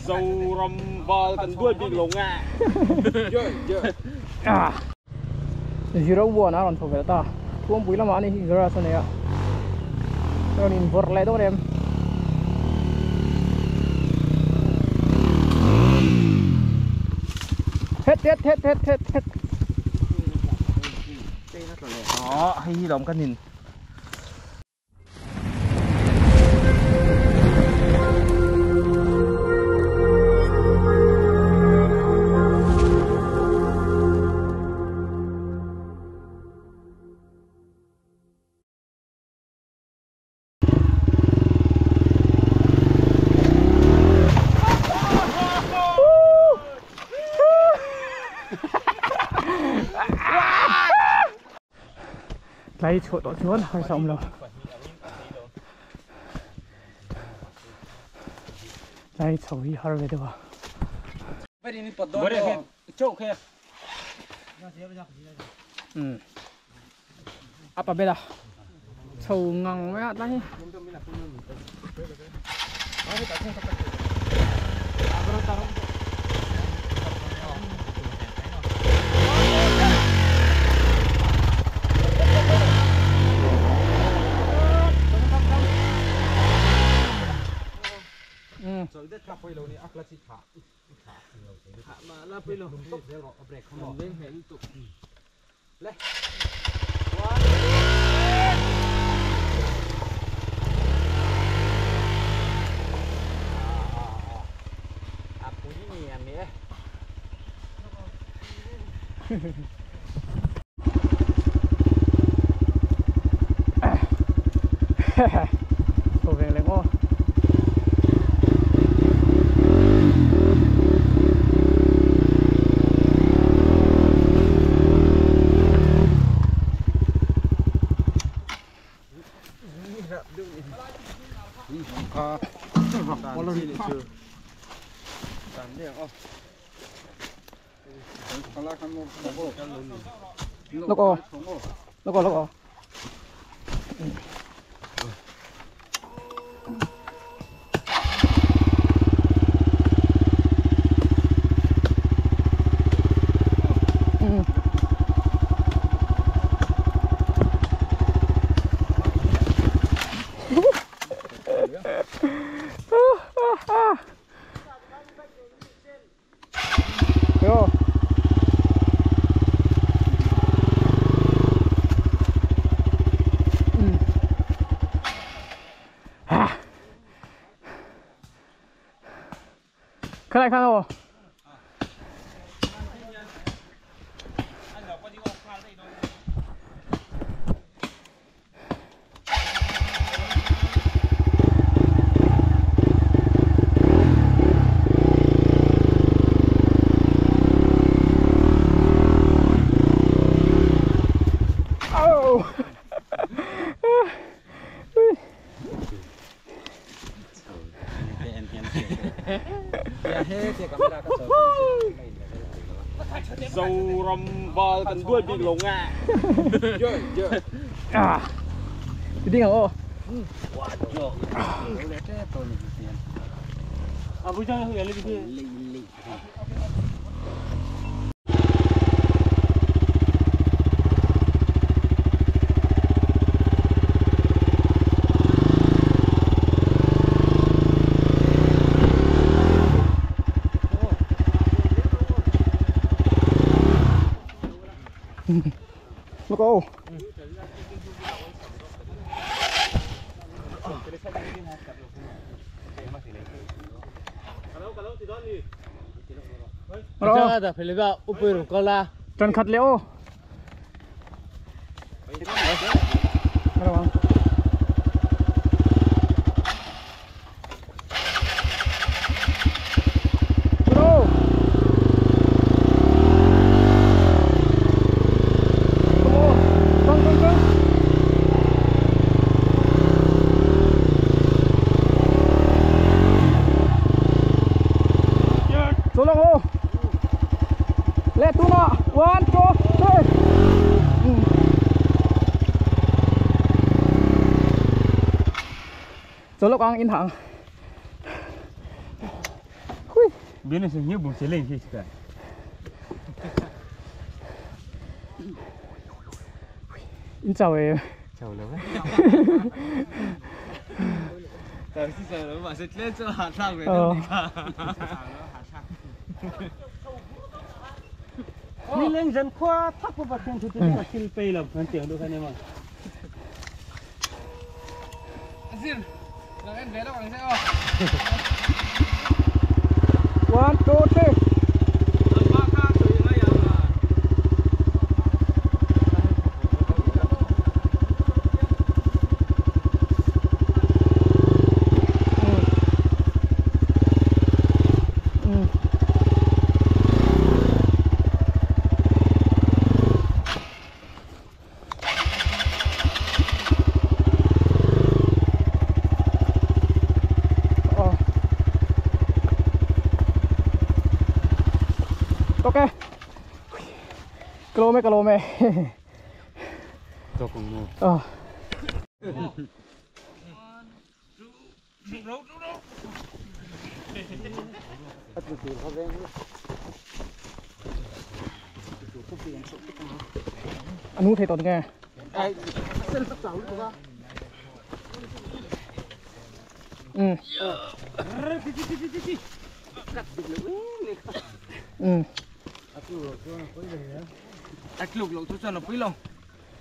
dầu rầm bò cần đuôi bị lồng à zero buồn á còn thuộc về ta tuông bụi lắm anh ấy zero sao này à cho nên vượt lại đó em hết đó hay lòng cái nhìn lấy chỗ đó chuột hay xong rồi lấy chỗ gì hỏi về đâu bữa đây chỗ kia apa beda chỗ ngang mấy hạt đấy rồi đất cà phê lâu này ác là chỉ thả mà là phê lâu tốt để họ break không bỏ lên hệ tụ lên aku ini ya nih Cô về lên ô Loko. Yo. Cái này khăn rồi. dầu rầm bò cần đuôi bị lồng à đi ngầu vui chơi hơi lên đi Loko. Kita ada pilihan upir kola. Trần khật liễu. Let's do it. 1, 2, 3. Cho lúc ăn in hàng. Hui. Biến này nhiều bụng sẽ lên khi cả. In chào em. Chào lắm. Tại sao giờ mà sẽ lên cho hạt sang về đâu đi cả. Đi lên dân khoa thắp vào bát thì tôi đã xin pay là phần tiền được anh em ạ. Xin, là em về đâu anh sẽ không? 1, 2, 3. Ok. Kilo me. Tôi cũng mua. Anh hút thấy tao nghe. Ách lục lục cho nó quý lòng.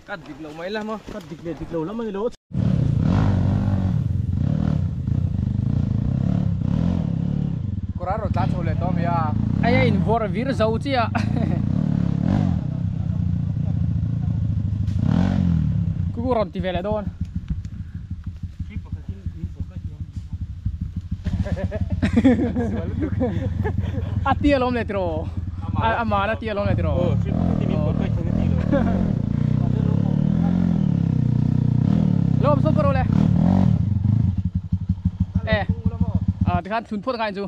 Cắt vịt lẩu mấy lắm không? Cắt thịt lẩu lắm mấy lỗ. Có ra rồi ta chầu lên to mày à. Ai in vor vir zau chi à. Ku ron ti vele don. Atia lom le tro. Amana tia lom le tro. Oh, sip cái tìm một cái thằng cái gì rồi. Lom so pro le. Kan sun phot ngai chu.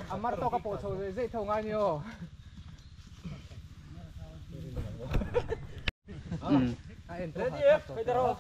Amar to ka po chầu dễ thầu ngay nhiều. Ready? Bây giờ rồi.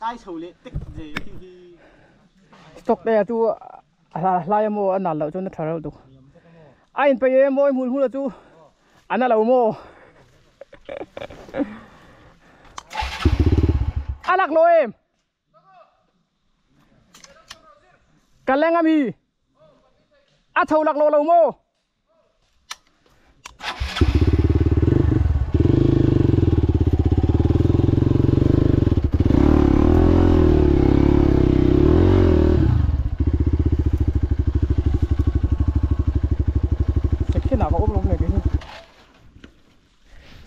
Cái sầu lệ tích gì thì Stock đây chu lai mo an nal lo chu na thar du. Ai pe ye moi mul hul chu an lo mo. Alak lo em. Kaleng ami. A thau lak lo mo.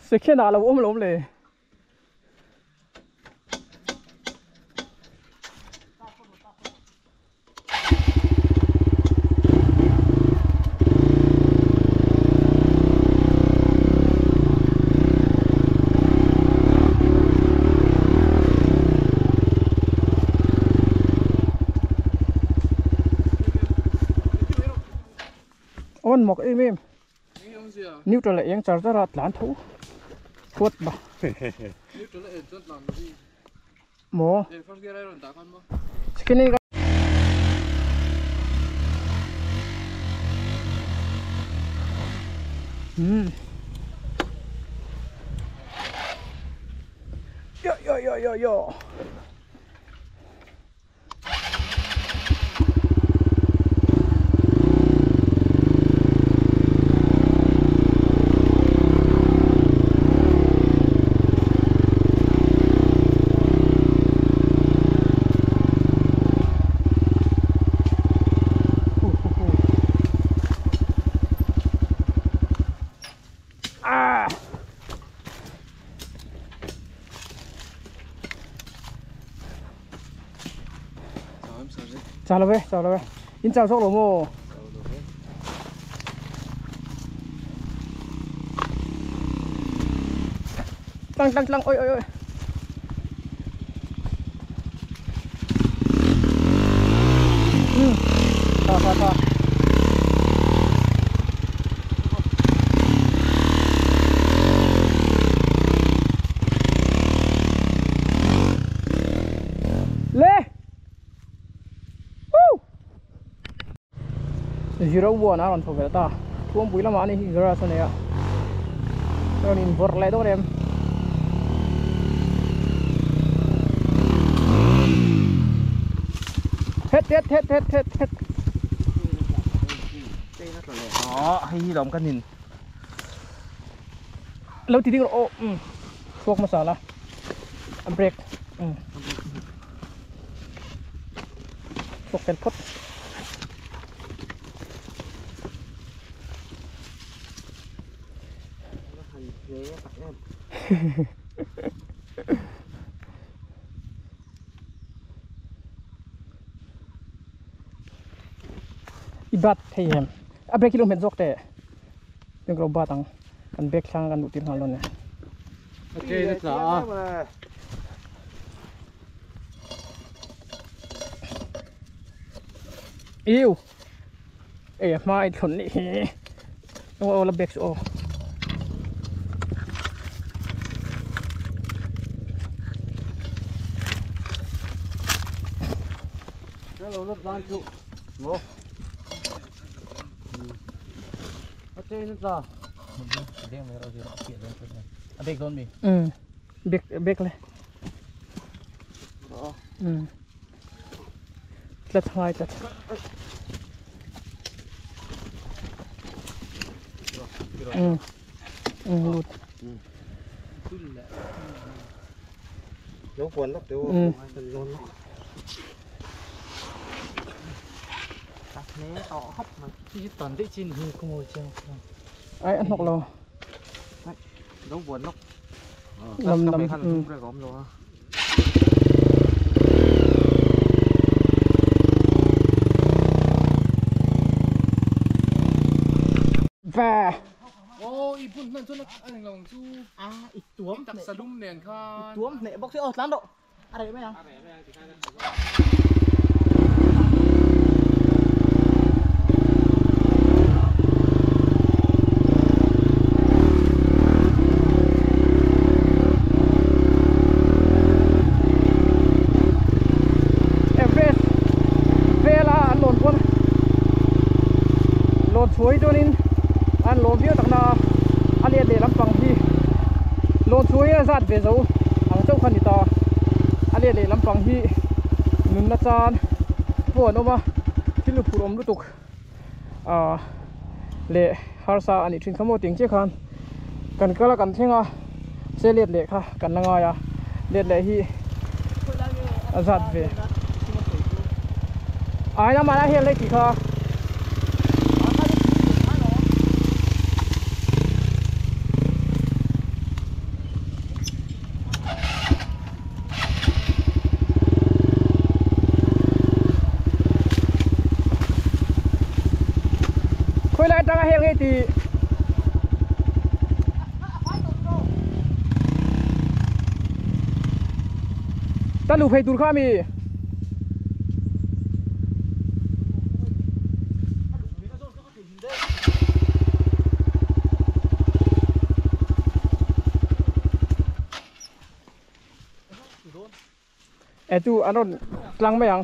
Sẽ khi nào là ôm lốm lề. On mọc im im. Neutral lại yang charger ra lán thú. Quất bà. Mồ. Cái này yo. chào là về in chào sốc lỗ mô tăng ôi to lê zero buồn á còn thuộc về ta thuông bụi lắm anh gara sao này ạ rồi nhìn vọt lại đó em hết đó hay động cái nhìn lâu thì đi ô thuốc masala break thuốc ken pot ibat hay em break kilo men zok te yung ro batang kan break sang kan utin halon ne ok rất rõ yêu mai thốn này ô là break ô hello rất gian trụ ngô ok rất rõ break luôn đi break le let's hide that lụt dấu quần lắm tiêu né tỏ hấp mà chỉ toàn đấy chín thì không ngồi treo ai ăn học lò dấu quần lắm lầm rồi gom rồi và ôi búnนั่นช่วยanh lòng chú ít tuốngตักสะดุ้มเนี่ยค่ะ tuống nệ bóc sẽ ở lắm độ à đấy mấy anh suối cho nên ăn lốm phía tặng na ăn liền để làm bằng thì lốm suối giặt về dấu hàng châu khăn thì to ăn liền để làm bằng thì nung nát chan buồn đâu mà khi lục phùm lục tục lệ harsa anh trên khám một tiếng chiếc khăn cần cái là cần thêm xe liệt lệ kha cần là ngồi liệt lệ hi giặt về ai nào mà đã hiện lên kì kha tanga hel ngai ti ta lu phei tur kha mi tu anon tlang mai ang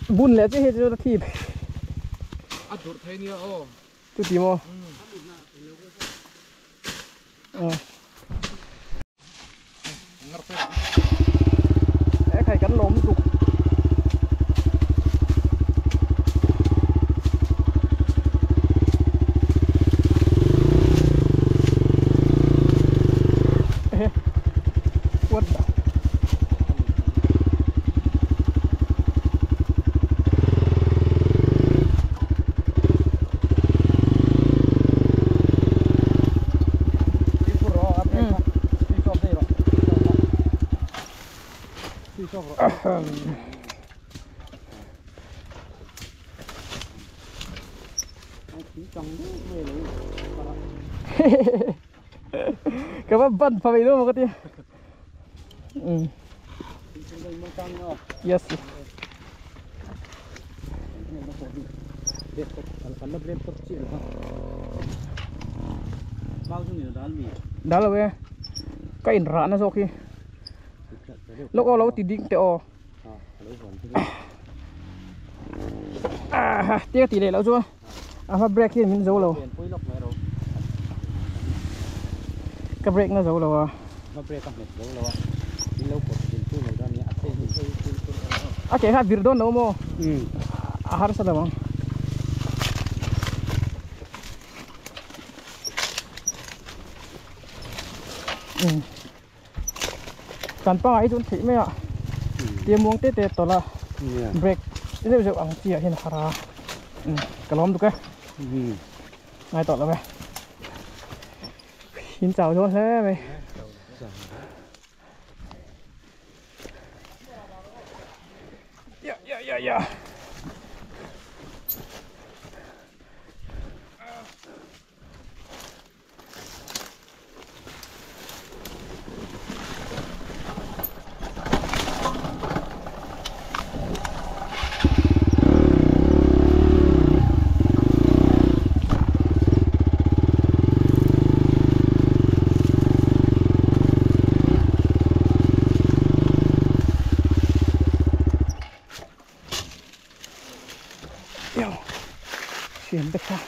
bún lẽ chứ hết cho thịt đột thấy nhiều ô tôi tìm ô ngập cái bắp bẩn phải vậy đâu mà cái yes đó là về cái in rán nó rồi khi lúc đó lâu thì dính teo tiếc tỷ lệ lâu chưa mà break kia mình giấu lâu cái break nó giấu lâu cái hạt việt đâu mà harus ada bang tanpa itu sih mea dia muang tete tola break ini bisa ang cia hin hara kalom tu ke ngay tola be hin chào cho thế mày ya chuyển được ra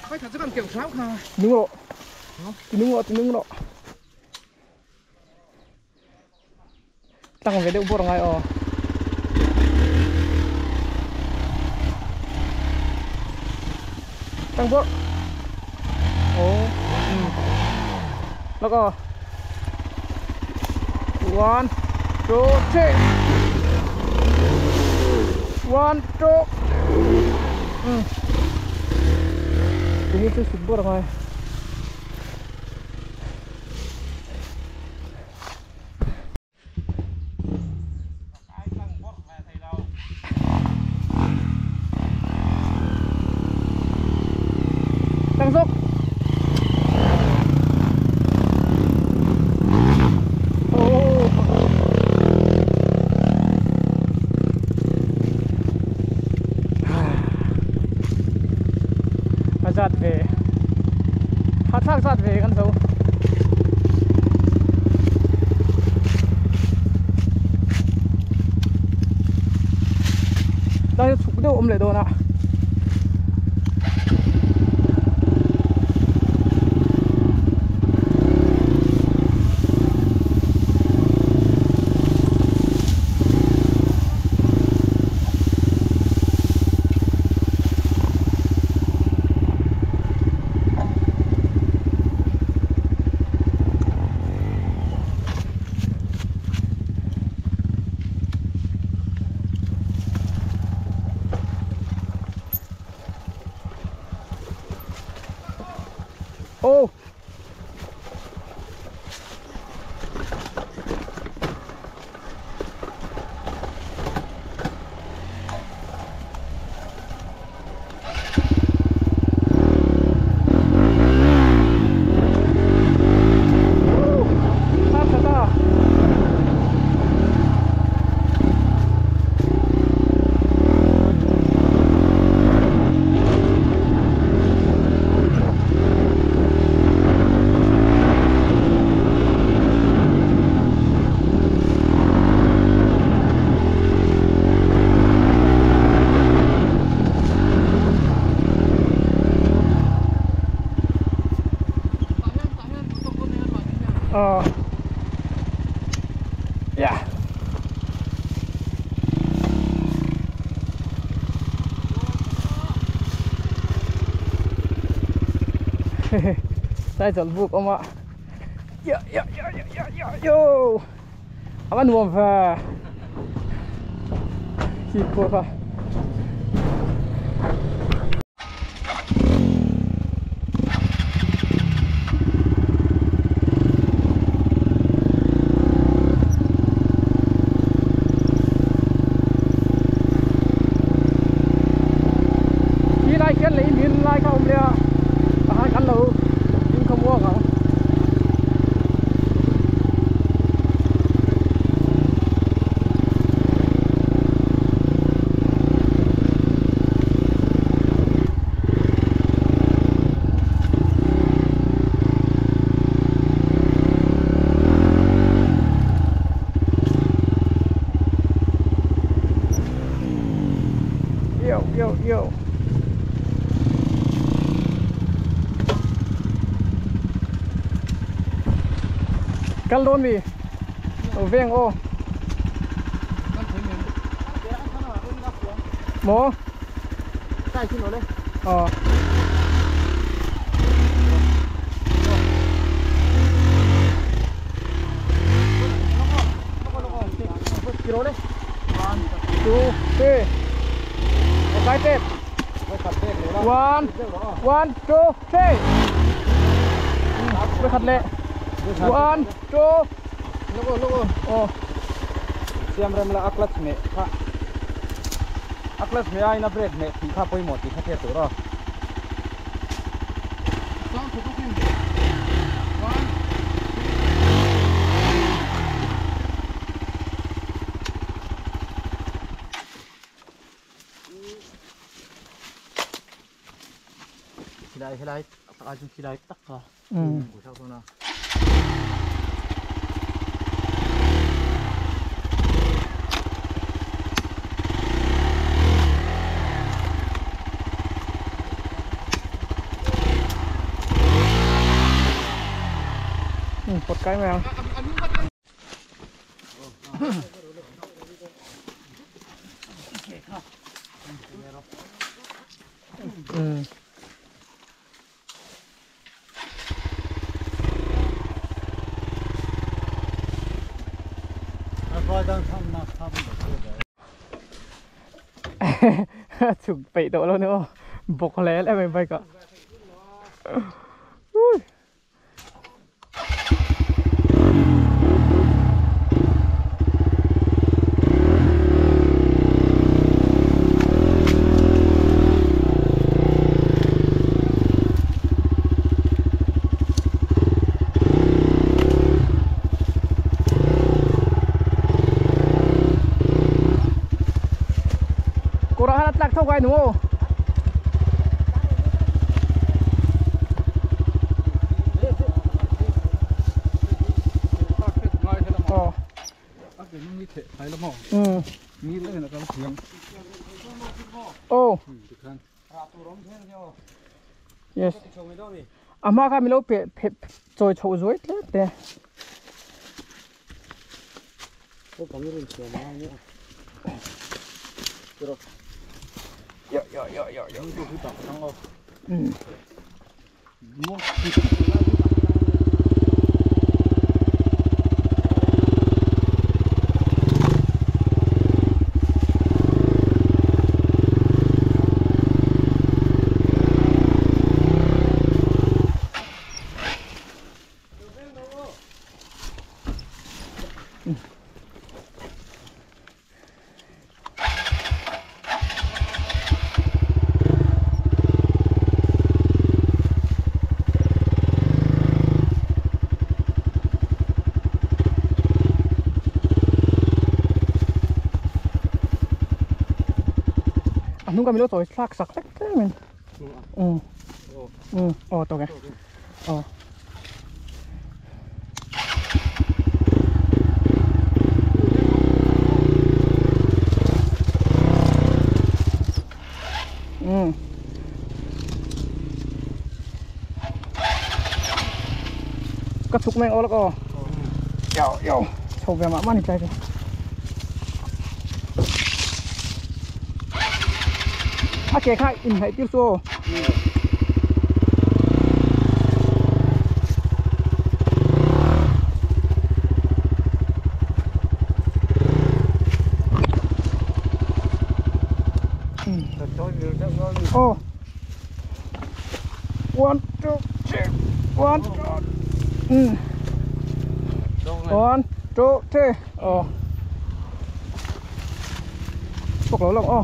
phải thật sự cần kiểm soát ha đúng rồi đúng rồi tăng về độ bột ngay tăng bộtแล้วก็ 1 2 3 1 2 ทีนี้จะสุดบดอะไรตั้งซุกsát về hát thác sát về con dấu đây chụp đâu ôm lại đồ nè ô yeah saya jual buku oma ya yo apa nuam fa si ko fa โย่กันโดนดิโอ้เวียงโอ้หมูใกล้ขึ้นเลยอ๋อกิโลเลยดูสิไกลเต็มวันtwo three ไปขัดเละone two ลูกโอ้ siam rem la aklas me kha aklas me ai na break me thi kha poi mo ti kha the tu ro hilai aju hilai tak ka ku sa ko naปลดไกลแมวถูกไปโตแล้วเนอะบกแล้วอะไรไปก็เท่าไหร่หนูโอ้ yes อาม่าก็ไม่รู้เผ็ดจอยโชว์สวยเลยแต่โอ้ผมไม่รู้เชื่อมาเนี่ยเยอะนี่คือตับทั้งโลมั่วนุ่งก็ไม่รู้ตัวสักเล็กๆมันอ๋อตัวไงอ๋อก็ทุกแมงโอ้แล้วก็เยาโชว์แบบมันใจเลยถ้าเกค่าอินไฮติโซโอ้ one two three one one two three โอ้พวกเราลงโอ้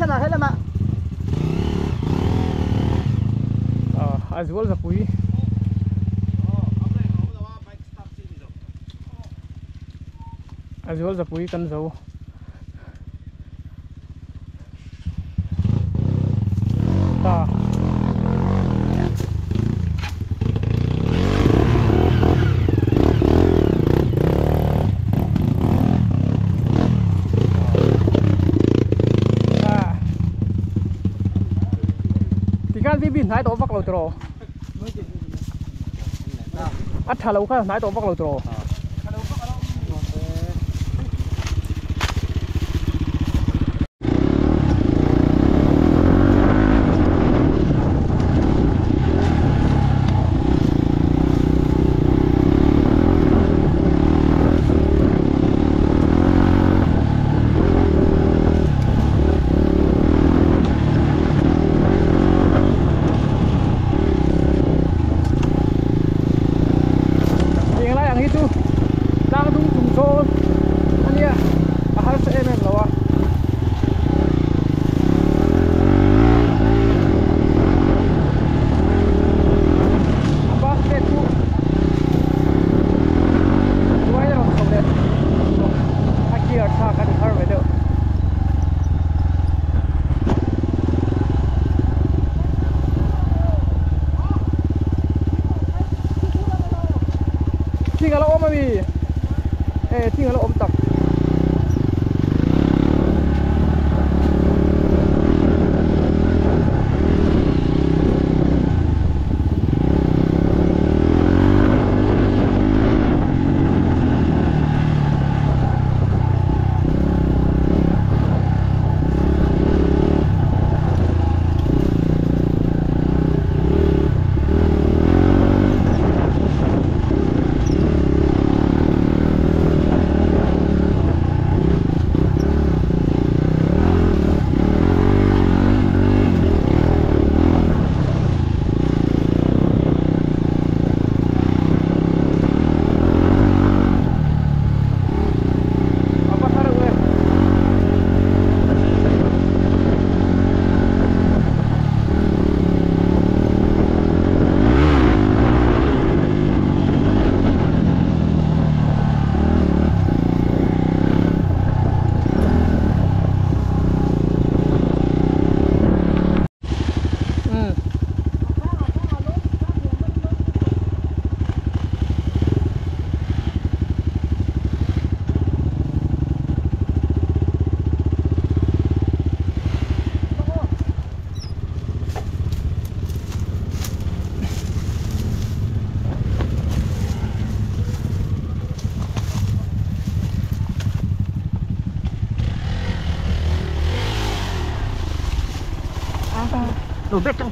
sana hay là mà Azul zapui Azul zapui kan zo taที่บินหายตัววักเราตรออัดทะลุข้าหายตัววักเราตรอtinggal om ami tinggal om tak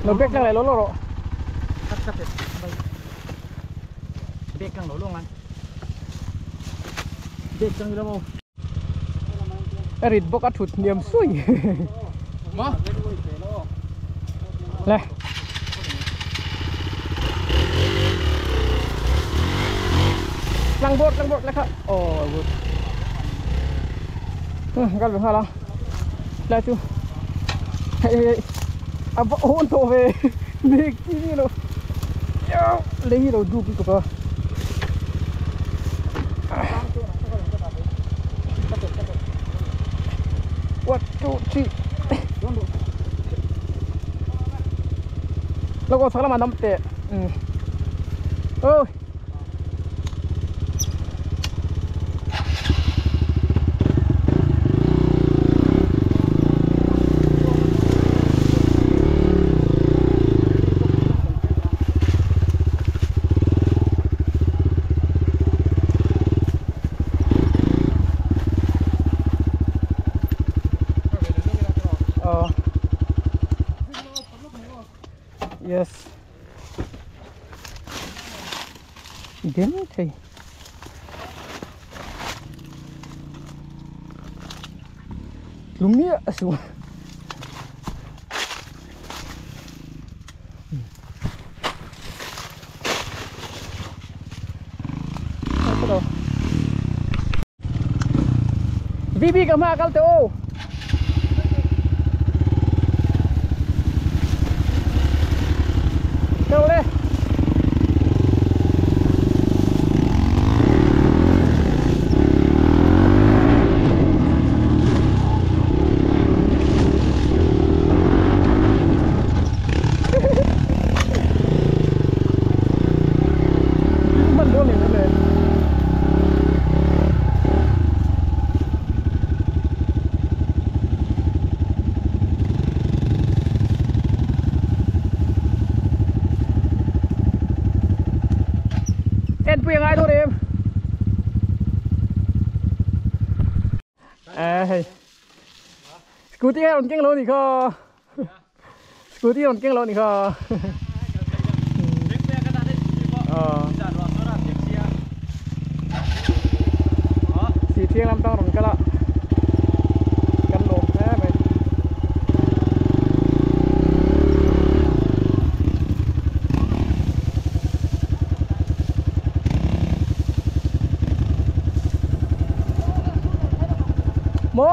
Lobek kang lại lỗ lỗ cắt bek kang lỗ luôn anh bek kang đâu không Erit bok at thụt niềm suy Má Lẹ lăng bột lại khá bột gắt về hoa lăng Lẹ chú hôn thổ về đi kia đâu lấy đâu đu cái cơ what two three lo có salah mana mete ôi yes đến thì lumia xuống Vivi kemana kal tu? bia ngay thôi em. À, scooty còn kinh luôn thì co. Scooty còn kinh luôn thì co. Xì thiêng làm tăng rồi cái lạ. Căn lốp thế mày. Mô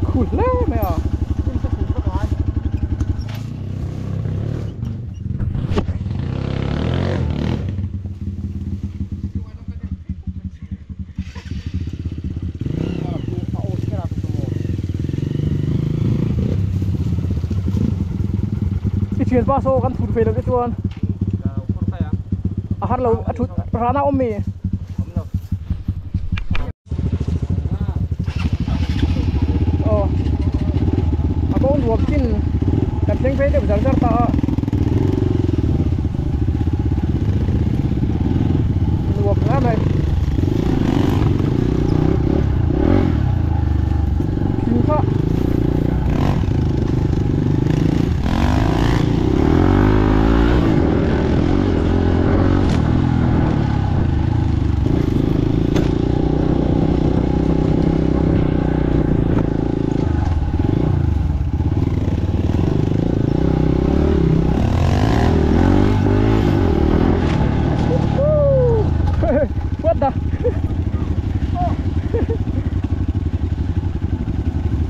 khủi lắm mày à. Chuyển qua số căn thụt về được cái chuồn à hát lâu thụt ra nào ôm mì à có luộc chín đặt tiếng phê được dẫn ra ta luộc lắm này chín khá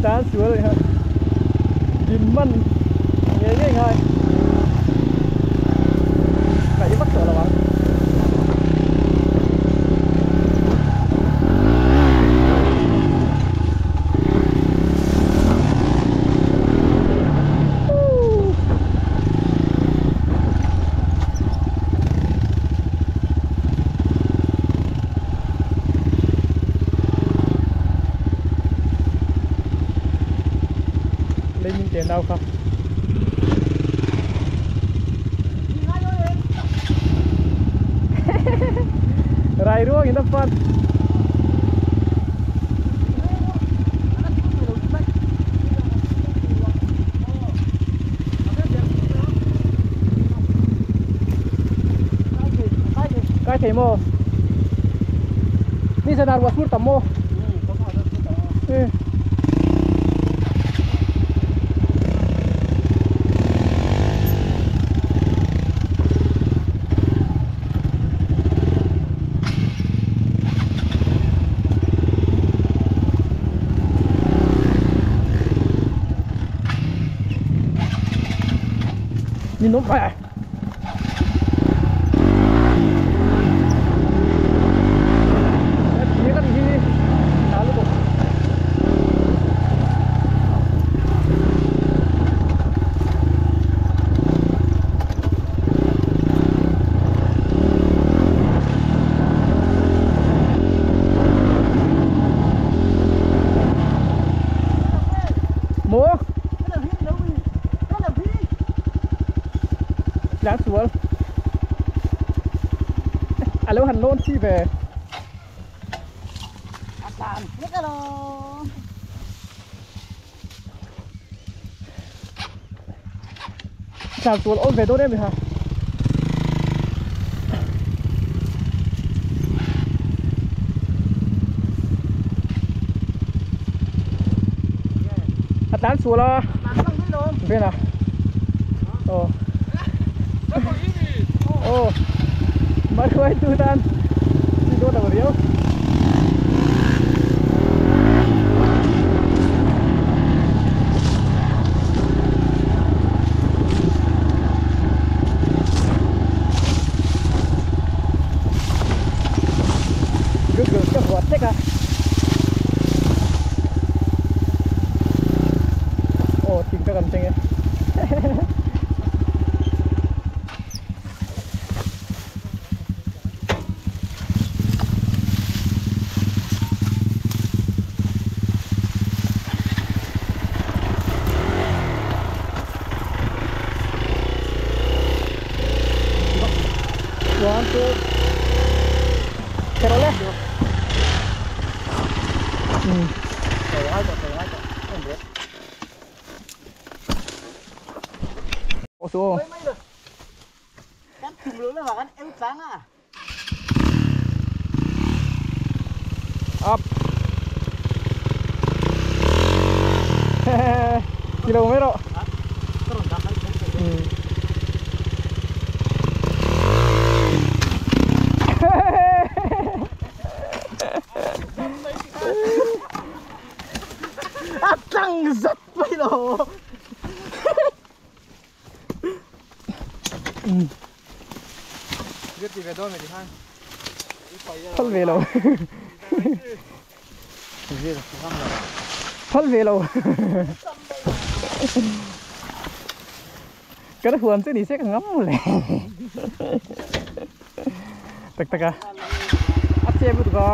đá xuống rồi hả? Nhìn mân nghe nghe ngay vậy bắt cửa là bạn lên những tiền đâu không? Rai ruang di depan. Cái thế mô. Ni senar buat mur tamo. Nhìn nó khỏe. Đấy, cái gì đá luôn. Mua đáng xuống. À lâu hành lôn chi về. Chào xuống ôn về tốt em được hả? Tán xuống lo. Bên nào? Ồ. Ồ. Mà thôi tu tan. Đi đâu đâu riêu. Gừng cái hoạt thế cả. Ồ, tìm cái cầm chênh ấy. ใส่ให้ก่อนต้องเด็ด โอ้โห ไม่เลยกันถึงรู้แล้วว่ากันเอวสังอ่ะ อัพ กิโลเมตร ก็ต้องดับให้ใช้ไปตั้งสัตว์ไปหรอเรียกตีไปโดนไปที่ห้าง พันเวโล เรียกทำอะไร พันเวโลก็ได้หวนตัวนี้เสียงั้มเลยตะกะอัดเจ็บบุตรก็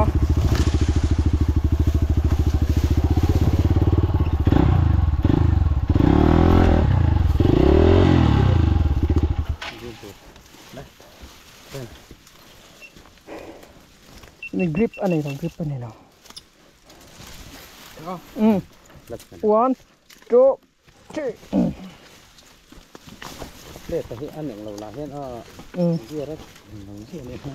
นี่กริปอันไหนของกริปอันไหนเนาะone two three เด็ดแต่ที่อันหนึ่งเราเห็นเยอะแล้วหนึ่งเชื่อเลยครับ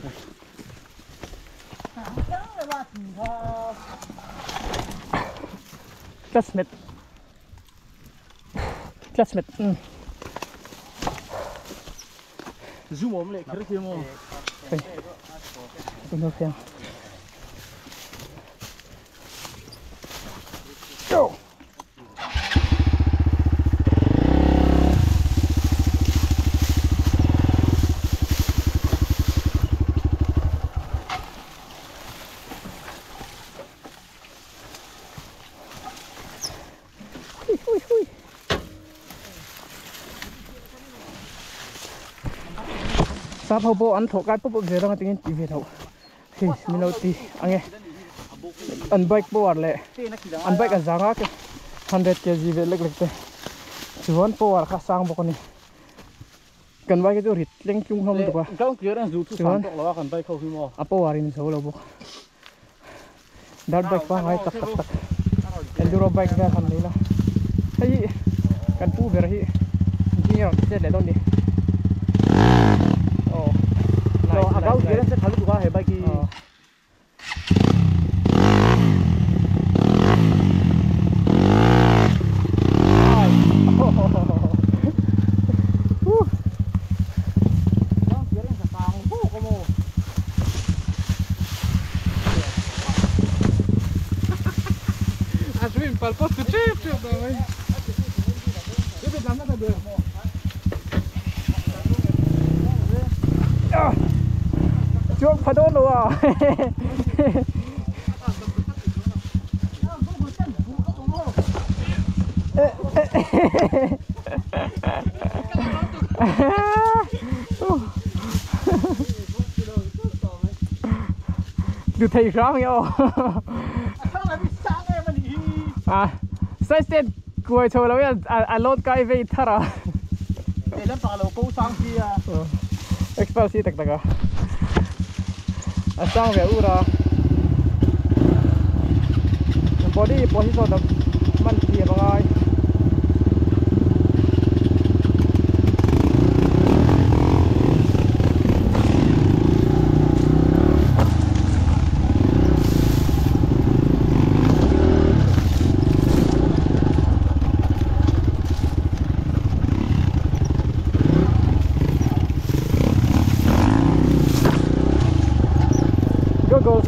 classmate classmate zoom omเลยคือคือโม คุณผู้ชม go ซาพโบอันถกกันปุ๊บเดี๋ยวเราจะกินตีเวทเอาเฮ้ยมีเราตีอันเงี้ยอันไบค์บัวเลยอันไบค์กันจังอ่ะแค่100 kg เวทเล็กๆเลยส่วนปัวข้าสร้างบุกนี่กันไบค์ก็จะริดเล่งจุ่มเข้ามาดีกว่า ก็เกี่ยวกับจุดที่สามตกแล้วกันไปเข้าขึ้นมาอ่ะปัวริมโซ่เราบุกดัดไบค์ว่าให้ตักเอ็นดูโรไบค์ก็ทำนี่ละเฮ้ยกันปูเบอร์ฮีนี่เราเจ็ดเลยต้นนี้โอ้ เราเอาเกี่ยวกับทะลุตัวให้ไปกี่Al posto certo, dai. Dove sta andando dove? Chuột phải đốt luôn à. Được thầy rõ không? À, sai tên cuối thôi là anh lót cái về thara. Để làm sao là cố sang kia. Express tắc tắc à. Anh sang về ura. Body position là mình kia bằng ai. Go.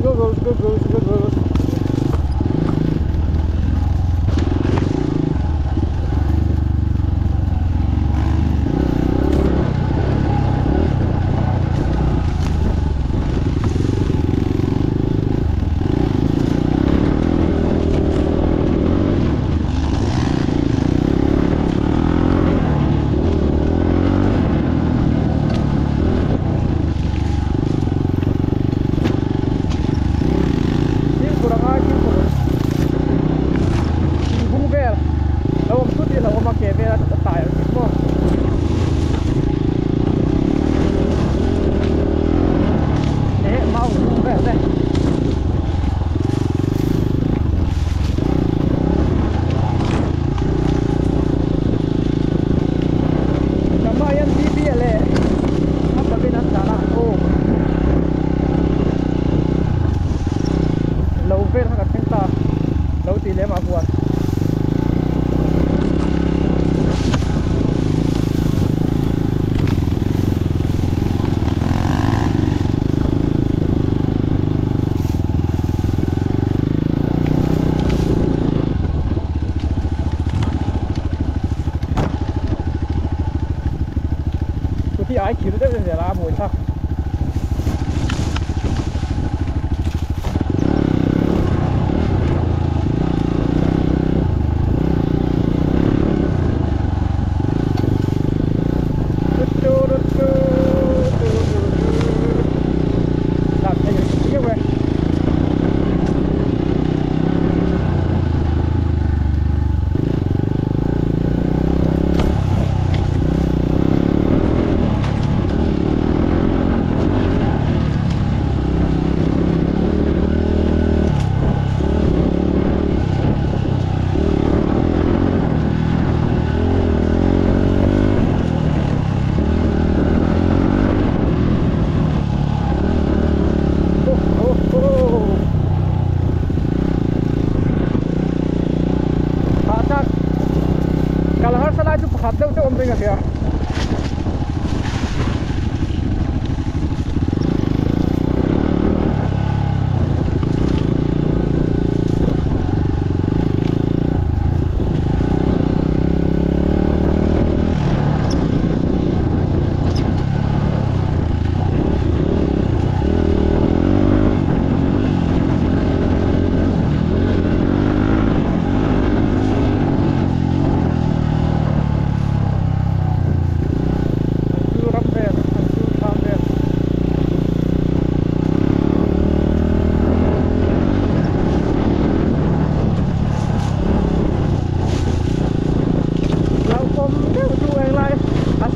lâu về thằng cánh ta lâu tỷ lệ mà buồnที่ไอ้ขี่รถได้เสียละมวยชักHãy subscribe cho kênh Ghiền Mì Gõ để không bỏ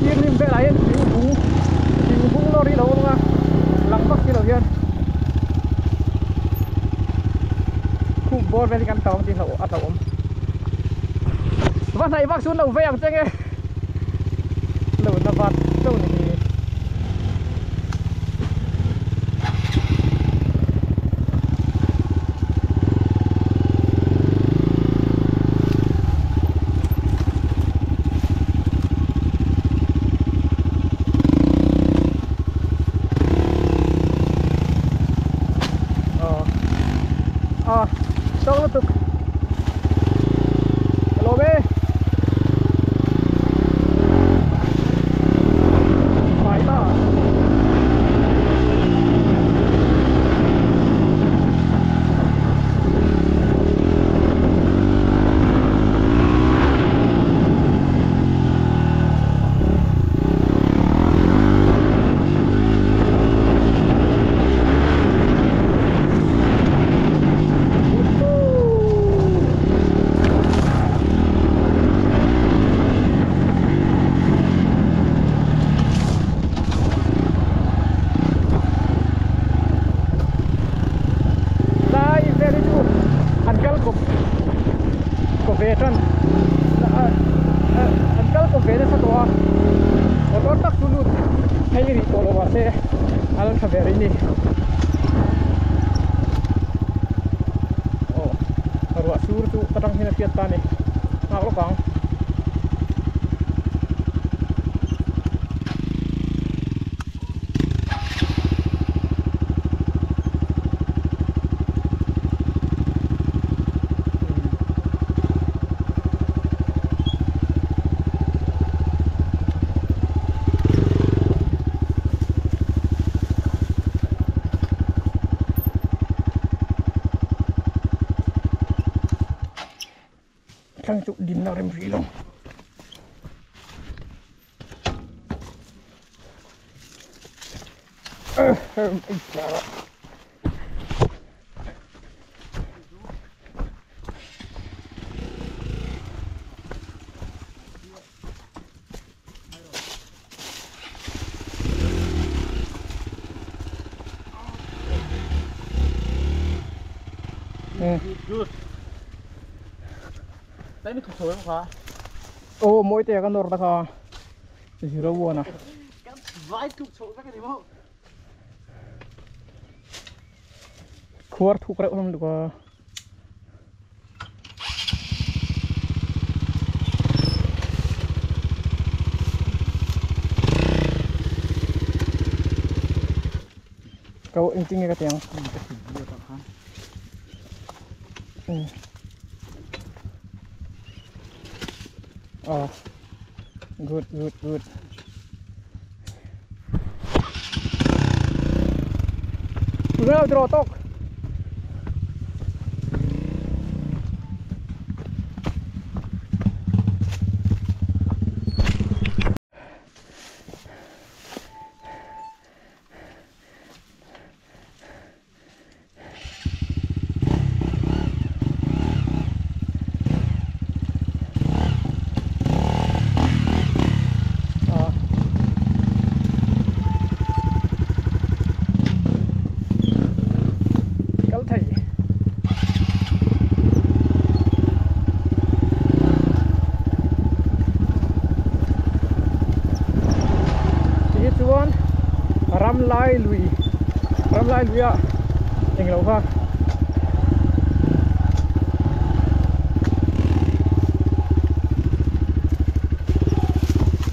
lỡ những video hấp dẫn bor beli kantong di lau atau vas này bác xuống đầu vàng chứ nghe lẩu nó vặt đâu này đâu tục hello bé phải ta veteran angkal ko vede sa toa motor tak sulut hay ri tolo wase alang sa veri ni oh arwa sur tu patang hinapiat tani ngaklo bang Kang cuk dinner rem filong. Icara. Good. Đấy mới thuộc số em khóa. Ô mỗi tè con nồi ta khò. Thì chỉ đâu buồn à? Vãi thuộc số các cái gì không? Kuar thuk rek om luka. Kau intinya kata yang. Oh, good. Udah terotok. Ram lai lui à anh lâu ha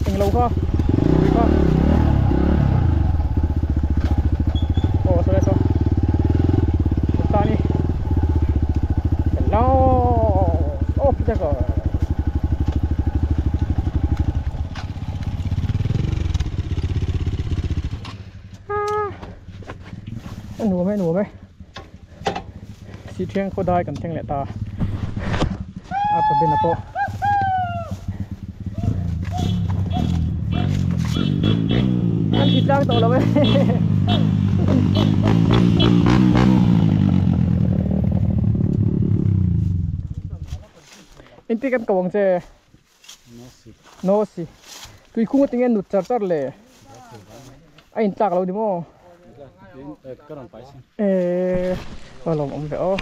anh lâu ha lui ha oh sorry so tani hello oh kita koหนูไหมสีเทียงเขาได้กันเทียงแหละตาอาปะเป็นนะโปอันผิดร่างตัวแล้วไหมอินที่กันกวงเจโนสิตุยคุ้งติงเงินหนุดจัดเลยไอ้อินตากเราดิโม Karon paisi. Tolong om veo.